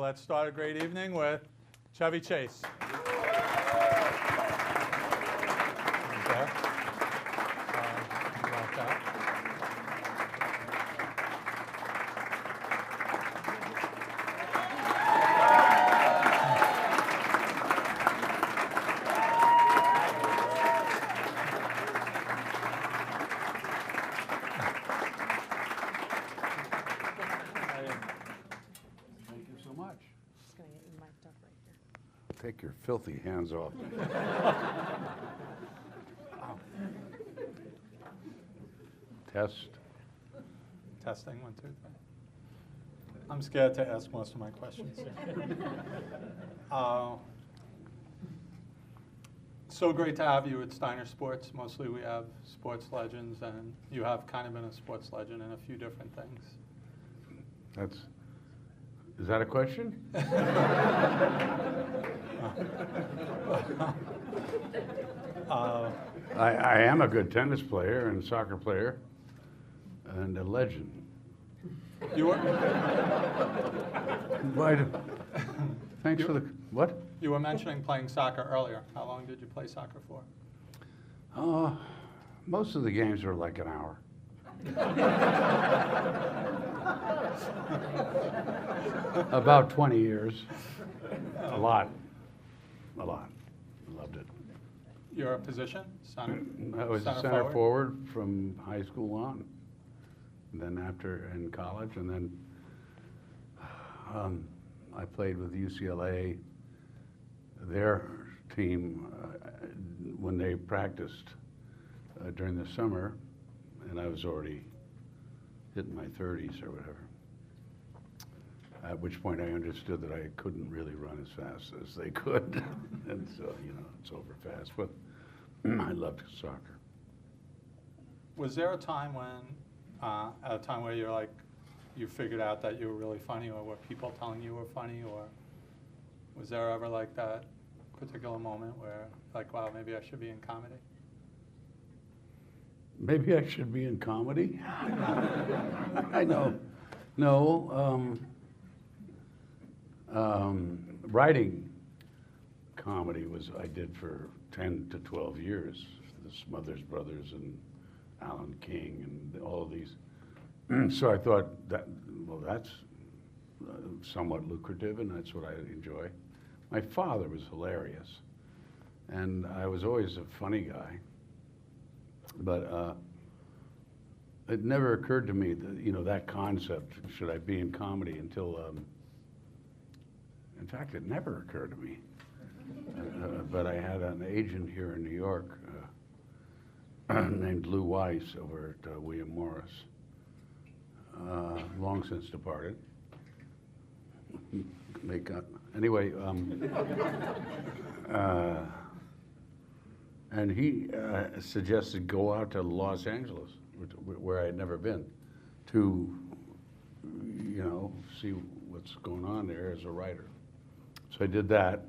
let's start a great evening with Chevy Chase. Take your filthy hands off. Test. Testing, 1, 2, 3. I'm scared to ask most of my questions. So great to have you at Steiner Sports. Mostly we have sports legends, and you have kind of been a sports legend in a few different things. Is that a question? I am a good tennis player and soccer player and a legend. You were? Thanks for the, what? You were mentioning playing soccer earlier. How long did you play soccer for? Most of the games were like an hour. About 20 years. A lot. Loved it. Your position? Center? I was a center forward from high school on. And then after in college, and then I played with UCLA, their team, when they practiced during the summer, and I was already hitting my 30s or whatever. At which point I understood that I couldn't really run as fast as they could. And so, it's over fast. But I loved soccer. Was there a time where you're like, you figured out that you were really funny, or were people telling you were funny, or was there ever like that particular moment where, like, wow, maybe I should be in comedy? Maybe I should be in comedy? I know. No. Writing comedy I did for 10 to 12 years. The Smothers Brothers and Alan King and all of these. So I thought that's somewhat lucrative, and that's what I enjoy. My father was hilarious, and I was always a funny guy. But it never occurred to me that, that concept, should I be in comedy, until, in fact, it never occurred to me. But I had an agent here in New York named Lou Weiss over at William Morris, long since departed. Anyway, and he suggested go out to Los Angeles, where I had never been, to, see what's going on there as a writer. So I did that,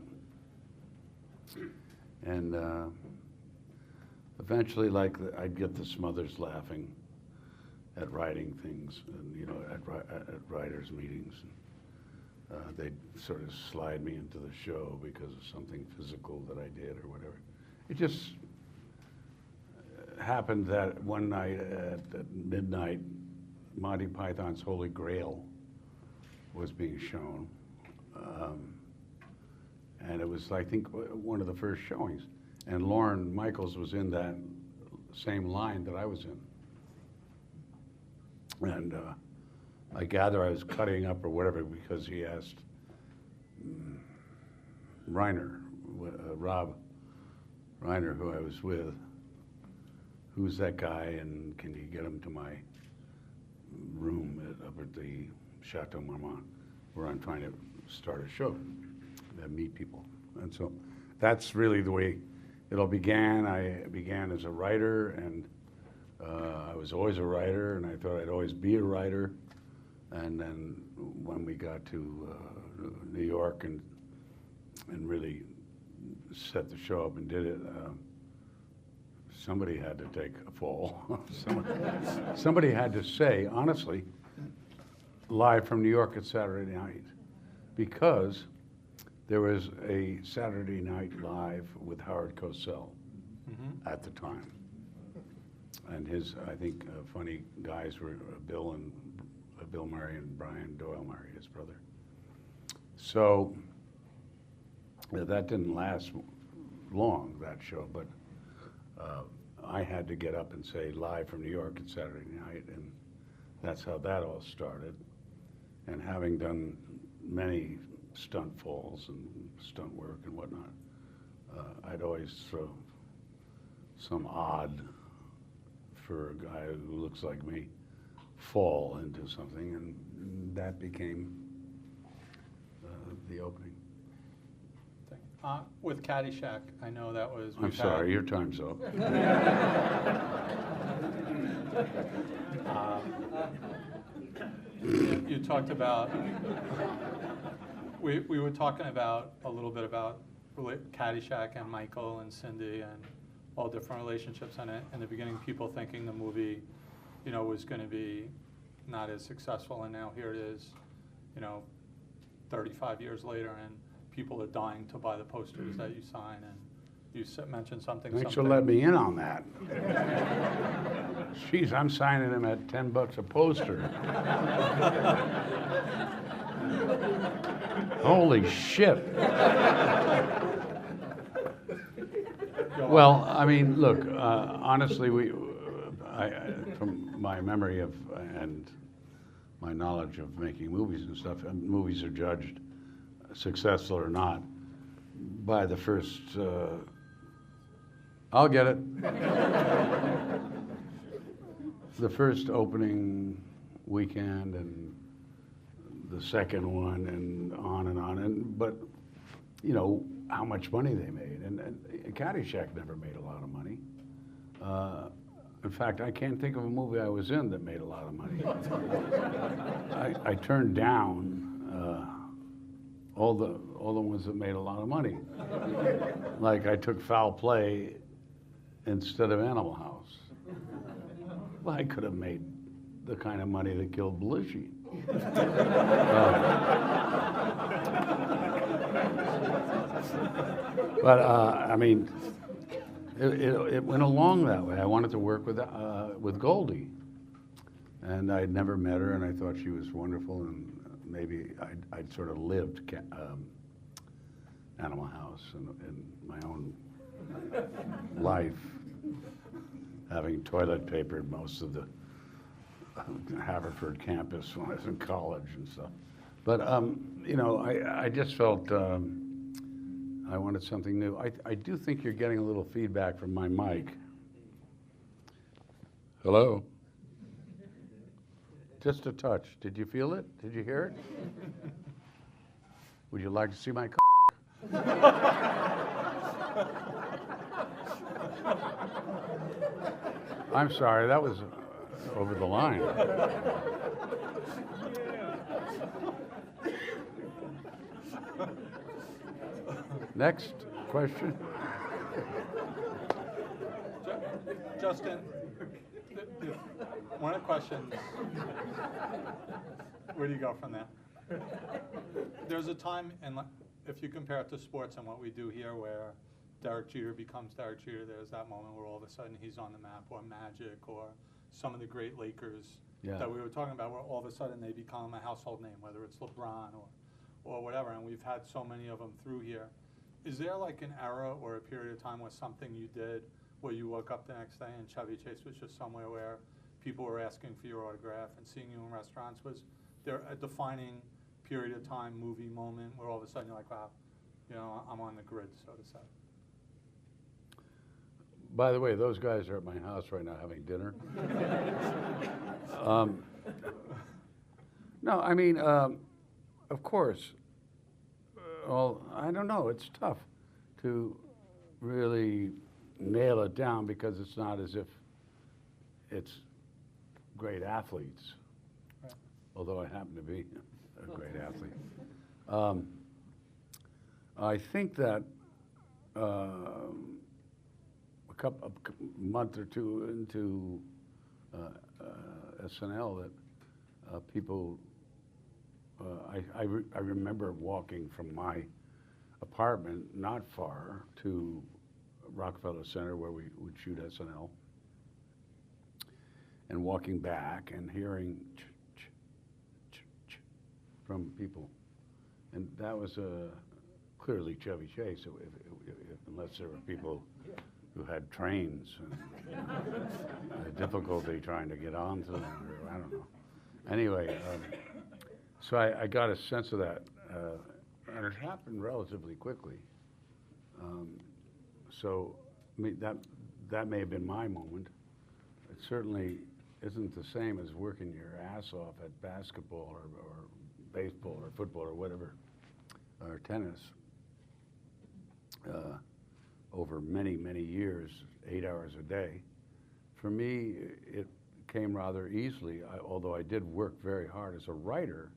and eventually, I'd get the Smothers laughing at writing things, and at writers' meetings. They'd sort of slide me into the show because of something physical that I did or whatever. It just happened that one night at midnight, Monty Python's Holy Grail was being shown. And it was, I think, one of the first showings. And Lorne Michaels was in that same line that I was in. And I gather I was cutting up or whatever because he asked Rob Reiner, who I was with, who's that guy, and can you get him to my room up at the Chateau Marmont, where I'm trying to start a show and meet people. And so that's really the way it all began. I began as a writer, and I was always a writer, and I thought I'd always be a writer. And then when we got to New York and really set the show up and did it, somebody had to take a fall. somebody had to say, honestly, live from New York at Saturday night, because there was a Saturday Night Live with Howard Cosell at the time. And his, I think, funny guys were Bill Murray and Brian Doyle Murray, his brother. So that didn't last long, that show, but I had to get up and say live from New York at Saturday night, and that's how that all started. And having done many stunt falls and stunt work and whatnot, I'd always throw some odd, for a guy who looks like me, fall into something, and that became the opening. With Caddyshack, I know that was... I'm sorry, your time's up. You talked about... We were talking about a little bit about Caddyshack and Michael and Cindy and all different relationships in it. In the beginning, people thinking the movie, you know, was going to be not as successful, and now here it is, you know, 35 years later, and people are dying to buy the posters that you sign, and you mentioned something. Thanks for letting me in on that. Jeez, I'm signing them at $10 a poster. Holy shit. Well, I mean, look, honestly, from my memory of and my knowledge of making movies and stuff, movies are judged successful or not by the first, I'll get it, the first opening weekend and the second one and on, but you know how much money they made, and Caddyshack never made a lot of money. In fact, I can't think of a movie I was in that made a lot of money. I turned down all the ones that made a lot of money. Like I took Foul Play instead of Animal House. Well, I could have made the kind of money that killed Belushi. But I mean, it went along that way. I wanted to work with Goldie, and I'd never met her, and I thought she was wonderful, and maybe I'd sort of lived Animal House in my own life, having toilet papered most of the Haverford campus when I was in college and stuff. But you know, I just felt I wanted something new. I do think you're getting a little feedback from my mic. Hello? Just a touch. Did you feel it? Did you hear it? Would you like to see my I'm sorry, that was over the line. Next question. Justin, one of the questions, where do you go from there? There's a time, and if you compare it to sports and what we do here, where Derek Jeter becomes Derek Jeter, there's that moment where all of a sudden he's on the map, or Magic, or some of the great Lakers that we were talking about, where all of a sudden they become a household name, whether it's LeBron or whatever, and we've had so many of them through here. Is there like an era or a period of time where something you did where you woke up the next day and Chevy Chase was just somewhere where people were asking for your autograph and seeing you in restaurants? Was there a defining period of time, movie moment, where all of a sudden you're like, wow, you know, I'm on the grid, so to say? By the way, those guys are at my house right now having dinner. No, I mean, of course. Well, I don't know. It's tough to really nail it down because it's not as if it's great athletes, right. Although I happen to be a great athlete. I think that a month or two into SNL that people I remember walking from my apartment not far to Rockefeller Center where we would shoot SNL, and walking back and hearing from people, and that was clearly Chevy Chase, unless there were people who had trains and difficulty trying to get onto them, or I don't know. Anyway, so I got a sense of that, and it happened relatively quickly. So I mean, that may have been my moment. It certainly isn't the same as working your ass off at basketball or baseball or football or whatever, or tennis, over many, many years, 8 hours a day. For me, it came rather easily, although I did work very hard as a writer.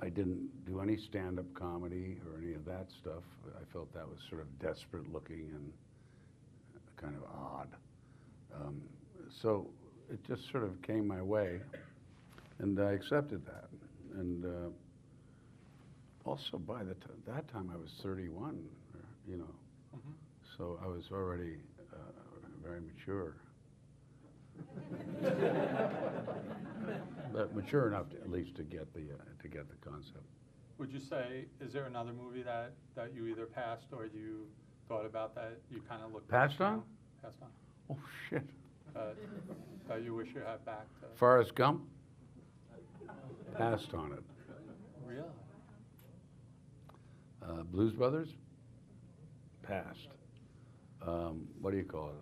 I didn't do any stand-up comedy or any of that stuff. I felt that was sort of desperate looking and kind of odd. So it just sort of came my way, and I accepted that. And also by that time I was 31, you know, so I was already very mature. But mature enough at least to get the concept. Would you say, is there another movie that you either passed or you thought about that you kind of looked Passed on? Passed on. Oh shit. That you wish you had back to? Forrest Gump? Passed on it. Really? Blues Brothers? Passed. What do you call it?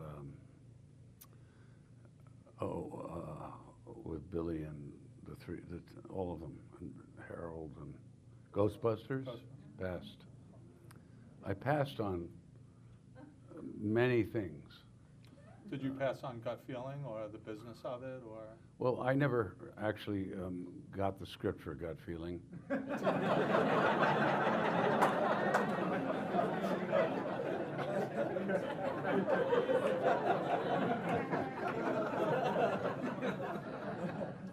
With Billy and all of them, and Harold and Ghostbusters? Passed. I passed on many things. Did you pass on gut feeling or the business of it, or? Well, I never actually got the script for Gut Feeling.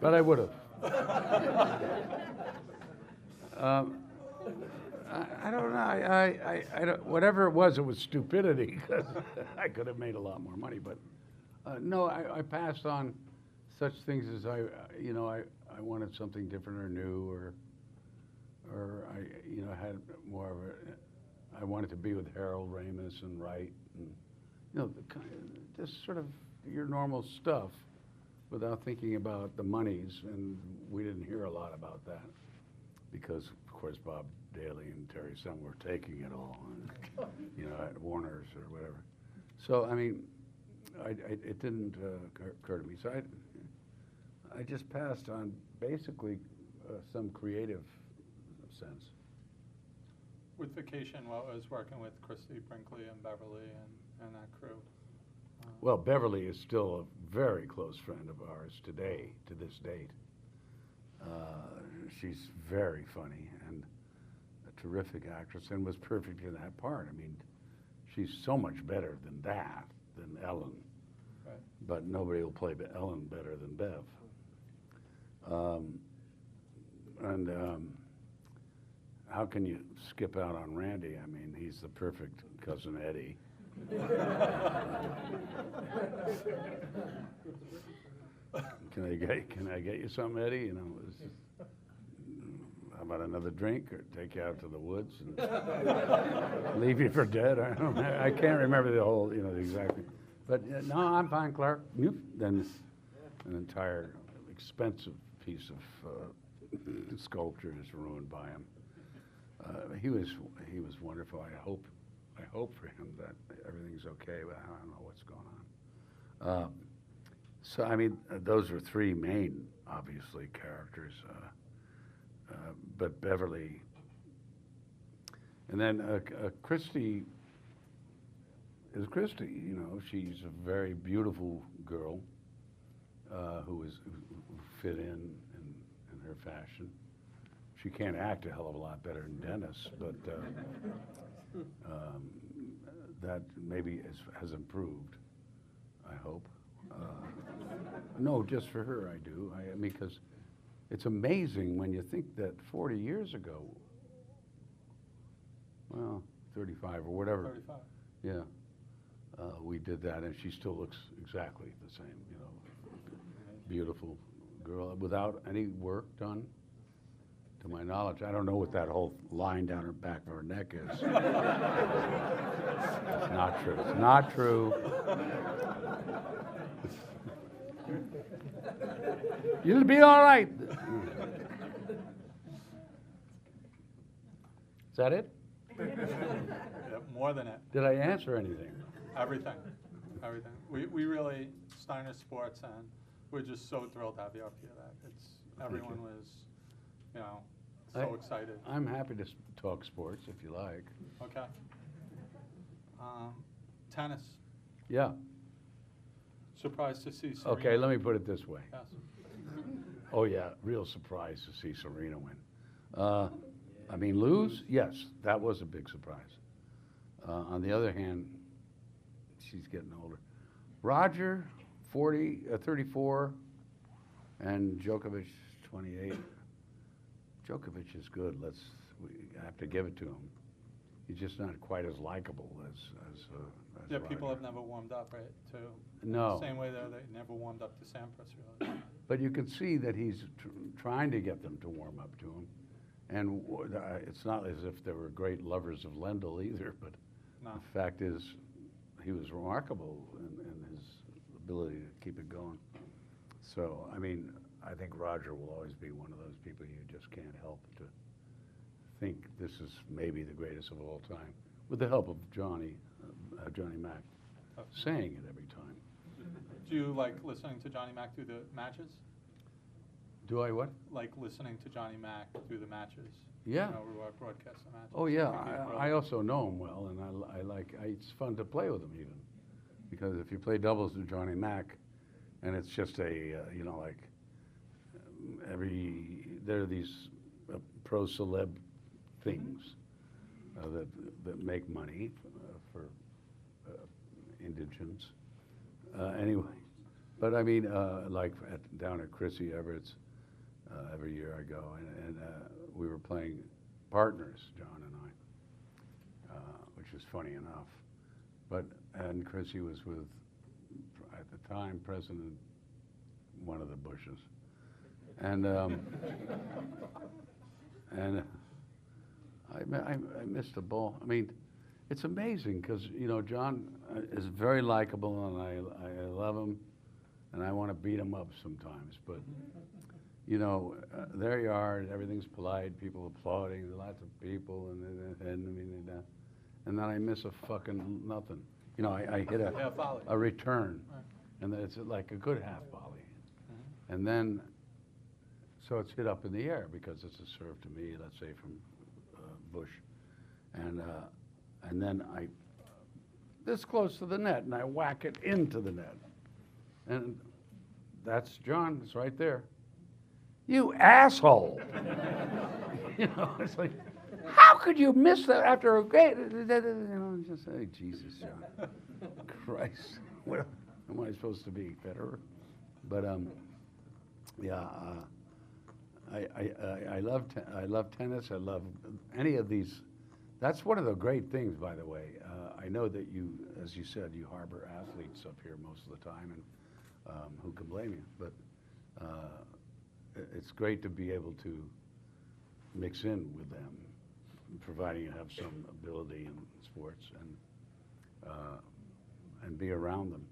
But I would have. I don't know. I don't, whatever it was stupidity, because I could have made a lot more money. But no, I passed on such things as I wanted something different or new, or I had more of a. I wanted to be with Harold Ramis and Wright, and just sort of your normal stuff, without thinking about the monies, and we didn't hear a lot about that, because of course Bob Daly and Terry Sum were taking it all, and, at Warner's or whatever. So I mean, it didn't occur to me. So I just passed on basically some creative sense. With Vacation, what was working with Christy Brinkley and Beverly and that crew? Well, Beverly is still a very close friend of ours today, to this date. She's very funny and a terrific actress, and was perfect in that part. I mean, she's so much better than Ellen. Right. But nobody will play Ellen better than Bev. How can you skip out on Randy? I mean, he's the perfect cousin Eddie. Can I get you something, Eddie? How about another drink, or take you out to the woods and leave you for dead? I can't remember the whole, exactly. But no, I'm fine, Clark. Then an entire expensive piece of sculpture is ruined by him. He was wonderful. I hope for him that everything's okay, but I don't know what's going on. So I mean, those are three main, obviously, characters. But Beverly, and then Christy is Christy. She's a very beautiful girl who fit in her fashion. She can't act a hell of a lot better than Dennis, but that maybe has improved, I hope. No, just for her I do. I mean, because It's amazing when you think that 40 years ago, well, 35 or whatever. 35. Yeah. We did that, and she still looks exactly the same, you know. Beautiful girl, without any work done, to my knowledge. I don't know what that whole line down her back of her neck is. It's not true. It's not true. You'll be all right. Is that it? Yeah, more than it. Did I answer anything? Everything. Everything. We really, Steiner Sports, and we're just so thrilled to have you up here. Everyone was, you know, so excited. I'm happy to talk sports if you like. Okay. Tennis. Yeah. Surprised to see Serena. Okay, let me put it this way. Yes. Oh yeah, real surprise to see Serena win. I mean, lose? Yes, that was a big surprise. On the other hand, she's getting older. Roger, 34, and Djokovic, 28. Djokovic is good. We have to give it to him. He's just not quite as likable as Yeah, Roger. people have never warmed up, right? No. Same way they never warmed up to Sampras, really. But you can see that he's trying to get them to warm up to him. And it's not as if they were great lovers of Lendl either, but No. the fact is he was remarkable in his ability to keep it going. So, I mean, I think Roger will always be one of those people you just can't help to think this is maybe the greatest of all time, with the help of Johnny Mac, saying it every time. Do you like listening to Johnny Mac through the matches? Do I what? Like listening to Johnny Mac through the matches? Yeah. You know, we broadcast the matches. Oh yeah, I think he's I also know him well, and it's fun to play with him even, because if you play doubles with Johnny Mac, and it's just you know, like there are these pro celeb things that make money for indigents. Anyway, but I mean, like down at Chrissy Everett's every year I go, and we were playing partners, John and I, which was funny enough. And Chrissy was with, at the time, President one of the Bushes, and I missed the ball. I mean, it's amazing because, you know, John is very likable, and I love him, and I want to beat him up sometimes. But, you know, there you are, and everything's polite, people applauding, lots of people, and then I miss a fucking nothing. You know, I hit a return, Right. and it's like a good half volley. And then, so it's hit up in the air because it's a serve to me, let's say from Bush. And then I, this close to the net, and I whack it into the net. And that's John, it's right there. You asshole! You know, it's like, how could you miss that after a great, you know, just say, Jesus, John. Christ, what am I supposed to be, Federer? But, yeah, I love tennis. I love any of these. That's one of the great things, by the way. I know that you, as you said, you harbor athletes up here most of the time, and who can blame you? But it's great to be able to mix in with them, providing you have some ability in sports, and be around them,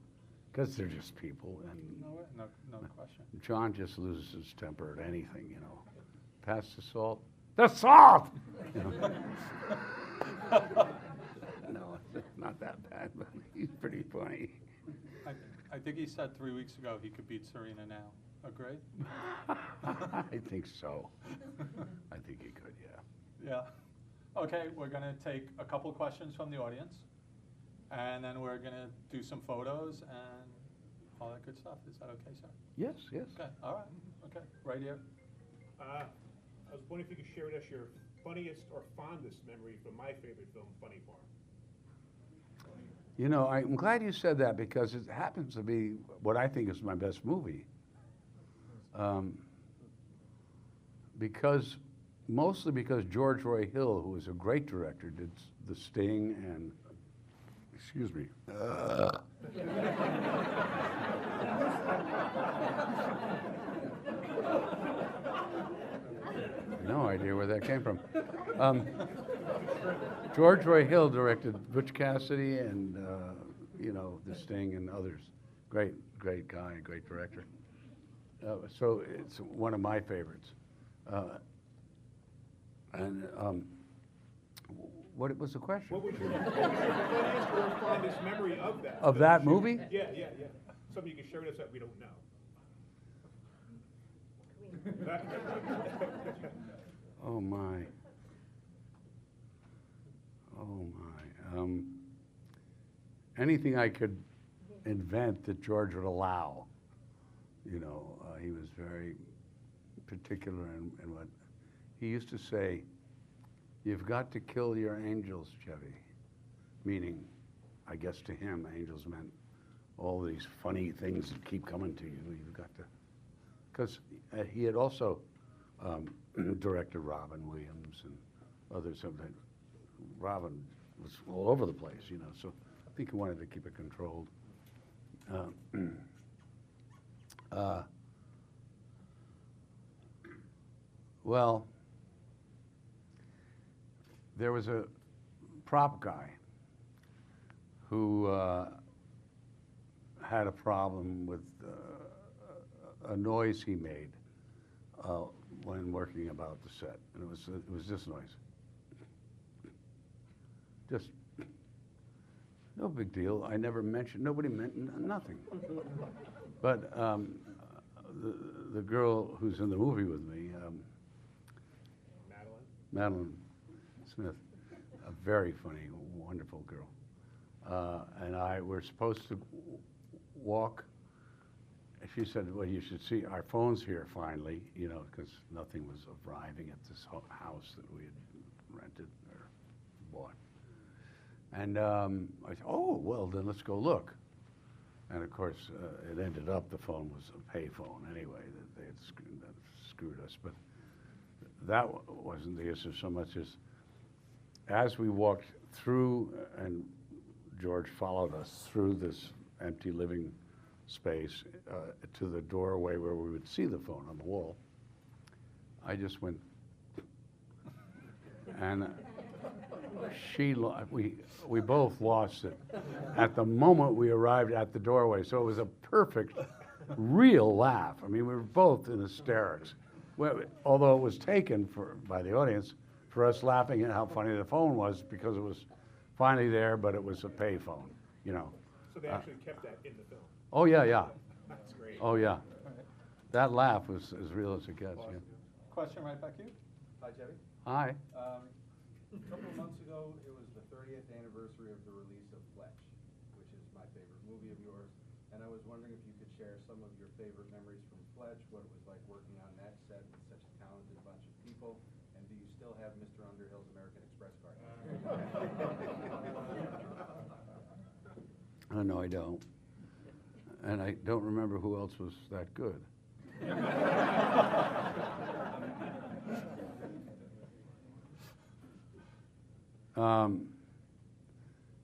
because they're just people. And No way, no question. John just loses his temper at anything, you know. Pass the salt. The salt! You know? No, it's not that bad, but he's pretty funny. I think he said 3 weeks ago he could beat Serena now. Agree? I think so. I think he could, yeah. Yeah. Okay, we're going to take a couple questions from the audience, and then we're going to do some photos and all that good stuff. Is that okay, sir? Yes, yes. Okay, all right. Okay, right here. I was wondering if you could share with us your funniest or fondest memory from my favorite film, Funny Farm. You know, I'm glad you said that, because it happens to be what I think is my best movie. mostly because George Roy Hill, who was a great director, did The Sting and, excuse me. No idea where that came from. George Roy Hill directed Butch Cassidy and, The Sting and others. Great guy, great director. So it's one of my favorites. What was the question? What was your funniest or fondest memory of that? Of that movie? Yeah. Something you can share with us that we don't know. Oh my. Anything I could invent that George would allow. He was very particular in what he used to say. You've got to kill your angels, Chevy. Meaning, I guess to him, angels meant all these funny things that keep coming to you. You've got to, because he had also directed Robin Williams and others. Robin was all over the place, so I think he wanted to keep it controlled. Well, there was a prop guy who had a problem with a noise he made when working about the set, and it was this noise. Just no big deal. I never mentioned. Nobody mentioned nothing. But the girl who's in the movie with me, Madeline Smith, a very funny, wonderful girl, and I were supposed to walk. She said, "Well, you should see our phone's here finally," because nothing was arriving at this house that we had rented or bought. And I said, "Oh, well, then let's go look." And of course, it ended up the phone was a pay phone anyway. That they had screwed us, but that wasn't the issue so much as we walked through, and George followed us through this empty living space to the doorway where we would see the phone on the wall. I just went, and we both lost it at the moment we arrived at the doorway. So it was a perfect, real laugh. I mean, we were both in hysterics. Well, although it was taken by the audience for us laughing at how funny the phone was because it was finally there, but it was a pay phone, So they actually kept that in the film. Oh yeah. That's great. Oh yeah. That laugh was as real as it gets. Awesome. Yeah. Question right back here. Hi, Chevy. Hi. A couple of months ago, it was the 30th anniversary of the release of Fletch, which is my favorite movie of yours. And I was wondering if you could share some of your favorite memories from Fletch, what it was like working on that set with such a talented bunch of people, and do you still have Mr. Underhill's American Express card? No, I don't. And I don't remember who else was that good.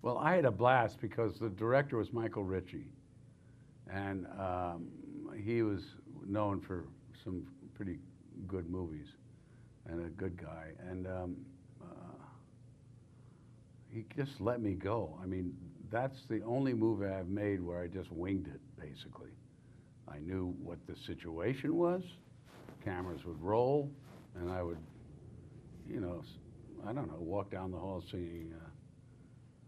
Well, I had a blast because the director was Michael Ritchie, and he was known for some pretty good movies and a good guy. And he just let me go. I mean, that's the only movie I've made where I just winged it, basically. I knew what the situation was, cameras would roll, and I would, I don't know, walk down the hall singing,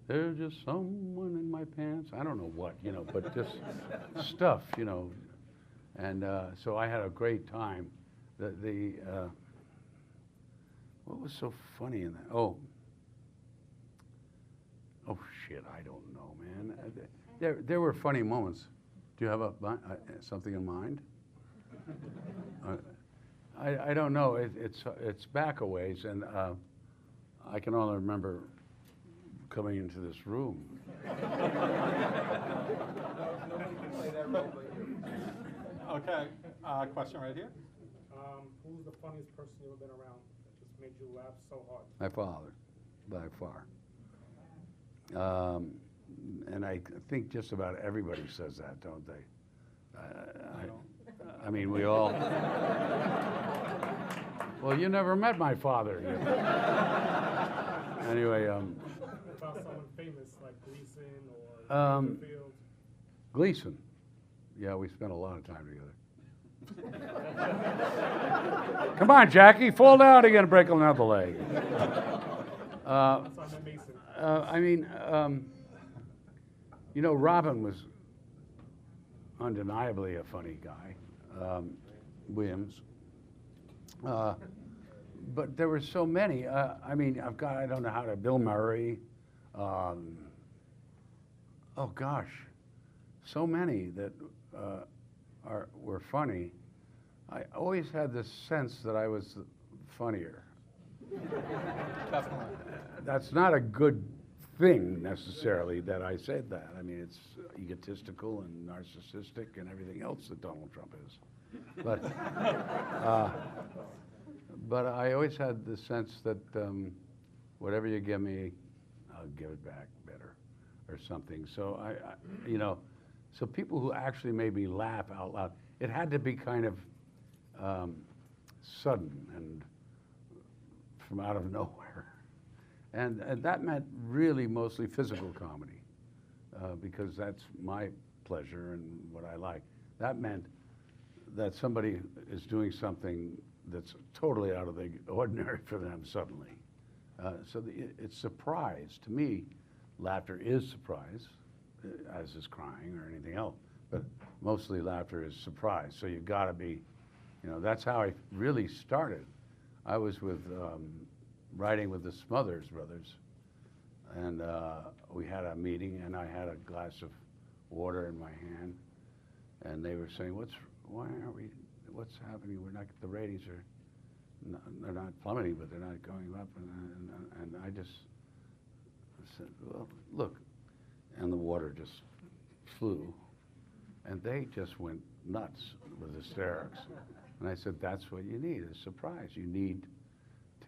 "There's just someone in my pants." I don't know what, but just stuff, And so I had a great time. What was so funny in that? Oh shit, I don't know, man. There were funny moments. Do you have something in mind? I don't know. It's back a ways, and I can only remember coming into this room. Nobody can play that role but you. Okay, question right here. Who's the funniest person you've ever been around that just made you laugh so hard? My father, by far. And I think just about everybody says that, don't they? I mean, we all. Well, you never met my father. Anyway. About someone famous like Gleason or Field? Gleason. Yeah, we spent a lot of time together. Come on, Jackie, fall down again, break another leg. I mean, you know, Robin was undeniably a funny guy, Williams. But there were so many. I mean, I don't know how to, Bill Murray. Oh gosh, so many that were funny. I always had this sense that I was funnier. Definitely. That's not a good thing necessarily that I said that. I mean, it's egotistical and narcissistic and everything else that Donald Trump is. But I always had the sense that whatever you give me, I'll give it back better or something. So you know, so people who actually made me laugh out loud, it had to be kind of sudden and from out of nowhere. And that meant really mostly physical comedy, because that's my pleasure and what I like. That meant that somebody is doing something that's totally out of the ordinary for them suddenly. So it's surprise. To me, laughter is surprise, as is crying or anything else. But mostly laughter is surprise. So you've got to be, you know, that's how I really started. I was writing with the Smothers Brothers, and we had a meeting, and I had a glass of water in my hand, and they were saying, what's happening? We're not, the ratings are, they're not plummeting, but they're not going up, and I just said, well, look, and the water just flew, and they just went nuts with hysterics. And I said, that's what you need, is surprise. You need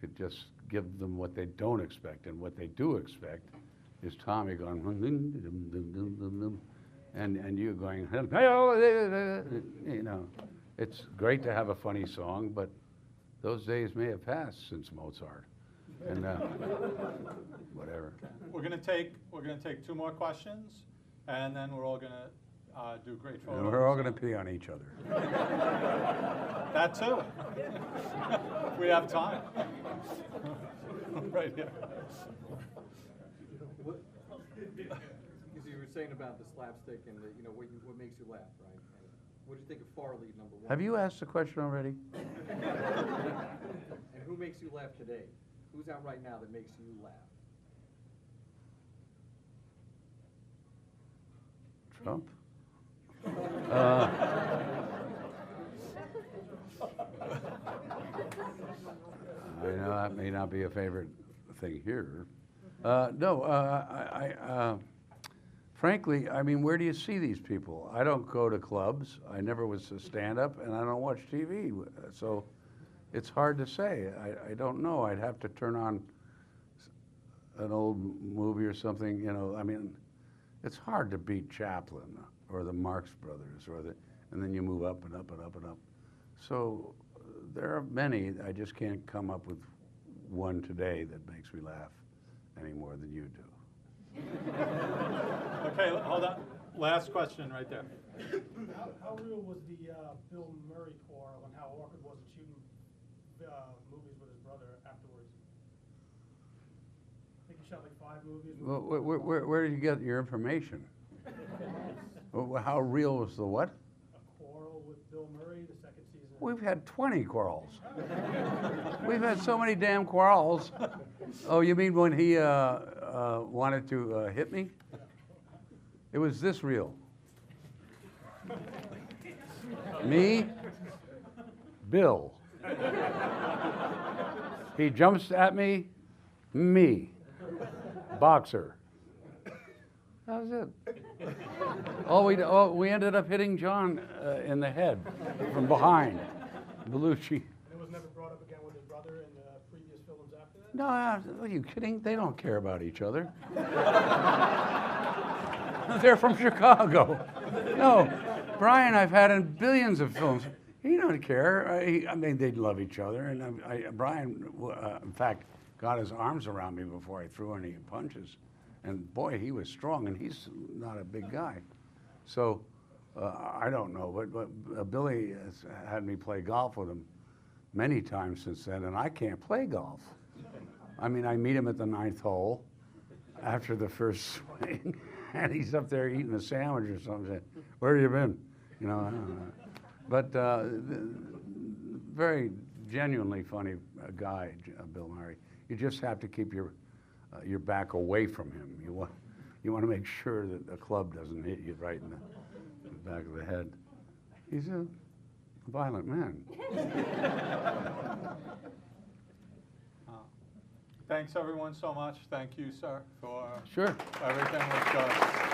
to just give them what they don't expect, and what they do expect is Tommy going, and you going, you know. It's great to have a funny song, but those days may have passed since Mozart. And whatever. We're gonna take 2 more questions, and then we're all gonna do great photos. And we're all gonna pee on each other. That too. We have time. Right here. Because you were saying about the slapstick and you know what makes you laugh, right? What do you think of Farley, number 1? Have you asked the question already? And who makes you laugh today? Who's out right now that makes you laugh? Trump? I know that may not be a favorite thing here. Frankly, I mean, where do you see these people? I don't go to clubs. I never was a stand-up, and I don't watch TV. So it's hard to say. I don't know. I'd have to turn on an old movie or something, you know. I mean, it's hard to beat Chaplin or the Marx Brothers, and then you move up and up and up and up. So there are many. I just can't come up with one today that makes me laugh any more than you do. Okay, hold on. Last question right there. How real was the Bill Murray quarrel, and how awkward was it shooting movies with his brother afterwards? I think he shot like 5 movies. Well, where did you get your information? How real was the what? A quarrel with Bill Murray, the 2nd season. We've had 20 quarrels. We've had so many damn quarrels. Oh, you mean when he wanted to hit me? It was this real. Me, Bill. He jumps at me, boxer. That was it. We ended up hitting John in the head from behind. Belushi. And it was never brought up again with his brother in the previous films after that? No, are you kidding? They don't care about each other. They're from Chicago. No, Brian, I've had in billions of films. He don't care. I mean, they'd love each other. And Brian, in fact, got his arms around me before I threw any punches. And boy, he was strong, and he's not a big guy. So I don't know, but Billy has had me play golf with him many times since then, and I can't play golf. I mean, I meet him at the 9th hole after the first swing, and he's up there eating a sandwich or something. Where have you been? You know, I don't know. But very genuinely funny guy, Bill Murray. You just have to keep your back away from him. You want to make sure that the club doesn't hit you right in the back of the head. He's a violent man. Thanks everyone so much. Thank you, sir, for Sure. everything with us.